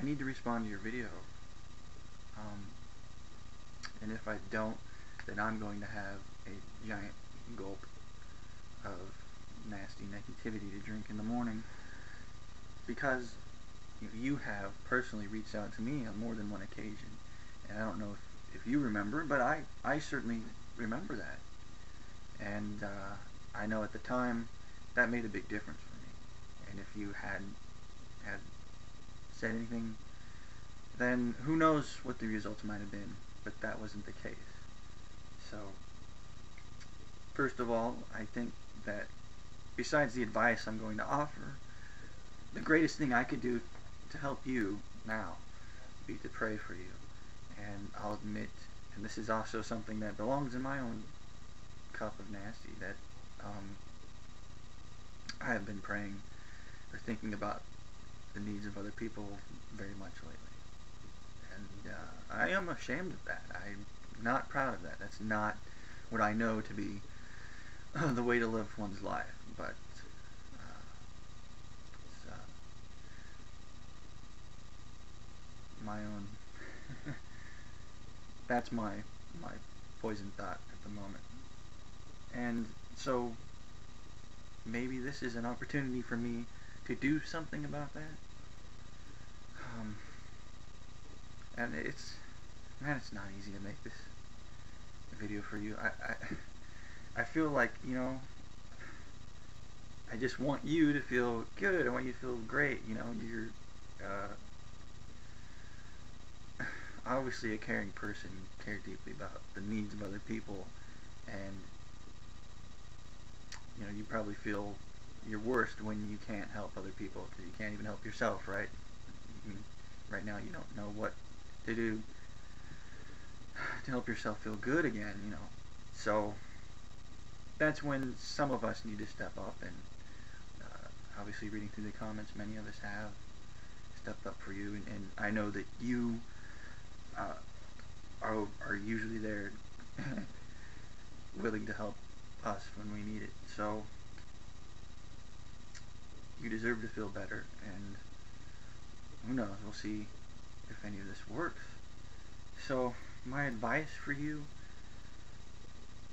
I need to respond to your video. Um, and if I don't, then I'm going to have a giant gulp of nasty negativity to drink in the morning, because you have personally reached out to me on more than one occasion. And I don't know if you remember, but I certainly remember that. And I know at the time that made a big difference for me. And if you had said anything, then who knows what the results might have been. But that wasn't the case. So, first of all, I think that besides the advice I'm going to offer, the greatest thing I could do to help you now would be to pray for you. And I'll admit, and this is also something that belongs in my own cup of nasty, that I have been praying or thinking about the needs of other people very much lately. And I am ashamed of that. I'm not proud of that. That's not what I know to be the way to live one's life. But it's my own. That's my poison thought at the moment. And so maybe this is an opportunity for me to do something about that. And man, it's not easy to make this video for you. I feel like, I just want you to feel good. I want you to feel great. You're obviously a caring person. You care deeply about the needs of other people, and you probably feel your worst when you can't help other people, because you can't even help yourself, right? I mean, right now you don't know what to do to help yourself feel good again, So that's when some of us need to step up, and obviously reading through the comments, many of us have stepped up for you, and I know that you are usually there willing to help us when we need it. So you deserve to feel better, and who knows, we'll see if any of this works. So my advice for you,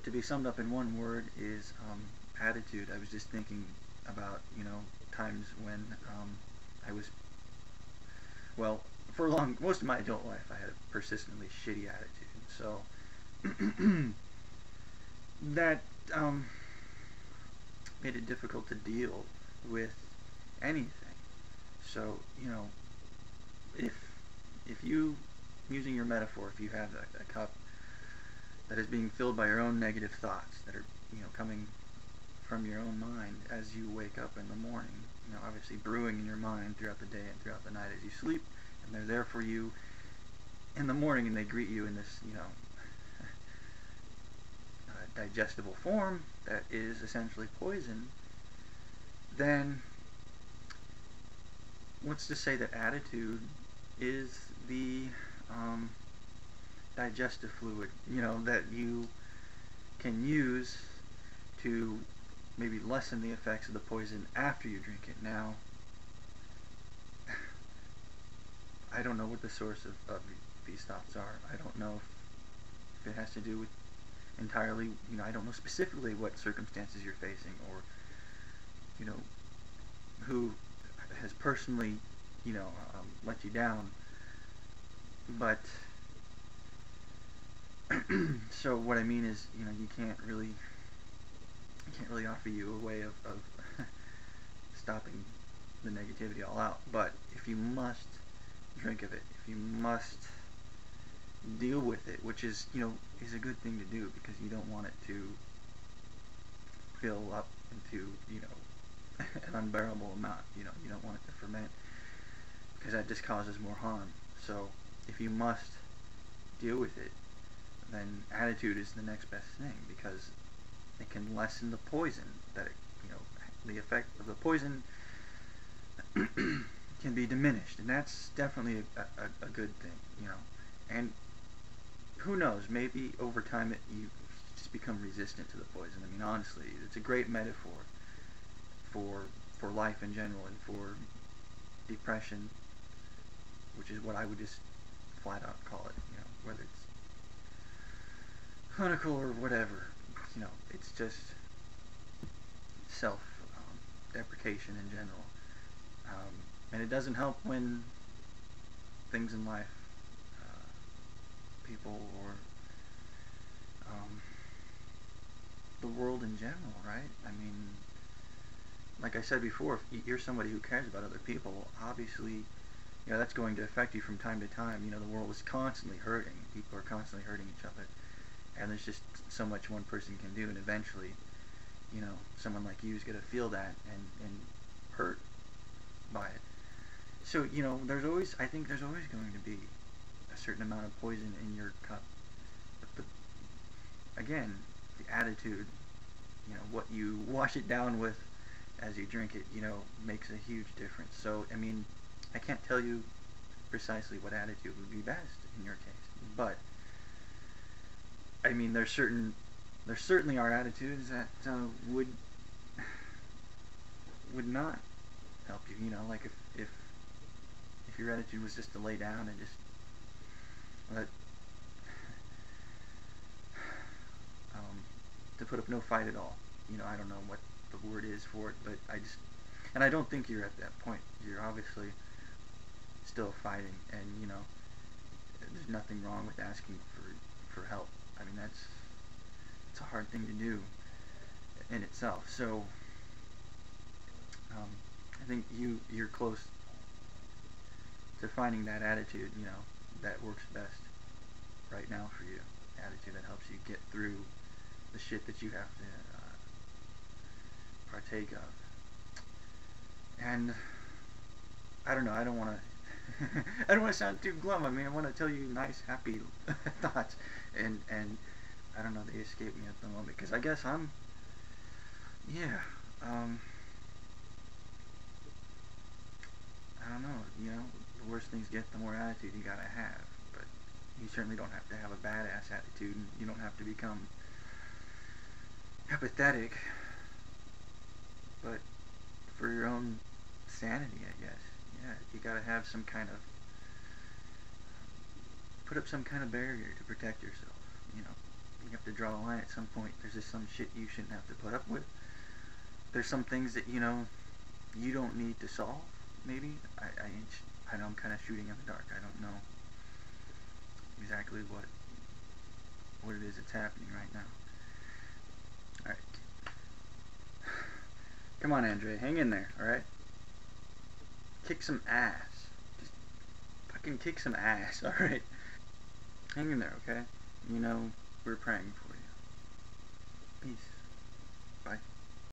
to be summed up in one word, is attitude. I was just thinking about times when I was, well, for most of my adult life I had a persistently shitty attitude. So that made it difficult to deal with anything. So if you, using your metaphor, if you have a cup that is being filled by your own negative thoughts that are coming from your own mind as you wake up in the morning, obviously brewing in your mind throughout the day and throughout the night as you sleep, and they're there for you in the morning, and they greet you in this digestible form that is essentially poison, then what's to say that attitude is the digestive fluid, that you can use to maybe lessen the effects of the poison after you drink it. Now, I don't know what the source of these thoughts are. I don't know if it has to do with entirely, I don't know specifically what circumstances you're facing, or who has personally let you down. But so what I mean is, I can't really offer you a way of stopping the negativity all out. But if you must drink of it, if you must deal with it, which is is a good thing to do, because you don't want it to fill up into an unbearable amount. You don't want it to ferment, because that just causes more harm. So if you must deal with it, then attitude is the next best thing, because it can lessen the poison that the effect of the poison can be diminished, and that's definitely a good thing, and who knows, maybe over time you just become resistant to the poison. I mean, honestly, it's a great metaphor for life in general, and for depression, which is what I would just flat out call it. You know, whether it's clinical or whatever. You know, it's just self deprecation in general. And it doesn't help when things in life, people, or the world in general, right? I mean, like I said before, if you're somebody who cares about other people, obviously, you know, that's going to affect you from time to time. You know, the world is constantly hurting. People are constantly hurting each other. And there's just so much one person can do, and eventually, you know, someone like you is going to feel that and hurt by it. So, you know, I think there's always going to be a certain amount of poison in your cup. But again, the attitude, you know, what you wash it down with as you drink it, you know, makes a huge difference. So, I mean, I can't tell you precisely what attitude would be best in your case, but I mean, there certainly are attitudes that would not help you. You know, like if your attitude was just to lay down and just let to put up no fight at all. You know, I don't know what the word is for it, but and I don't think you're at that point. You're obviously still fighting, and you know, there's nothing wrong with asking for help. I mean, it's a hard thing to do in itself. So I think you're close to finding that attitude, you know, that works best right now for you. Attitude that helps you get through the shit that you have to partake of. And I don't know. I don't want to. I don't want to sound too glum. I mean, I want to tell you nice, happy thoughts, and I don't know. They escape me at the moment because I guess I'm. Yeah. I don't know. You know, the worse things get, the more attitude you gotta have. But you certainly don't have to have a badass attitude, and you don't have to become apathetic. But for your own sanity, I guess. Yeah, you gotta have some kind of put up some kind of barrier to protect yourself. You know, you have to draw a line at some point. There's just some shit you shouldn't have to put up with. There's some things that you know you don't need to solve. Maybe I know I'm kind of shooting in the dark. I don't know exactly what it is that's happening right now. All right, come on, Andre, hang in there. All right, kick some ass. Just fucking kick some ass. All right, hang in there, okay? You know we're praying for you. Peace.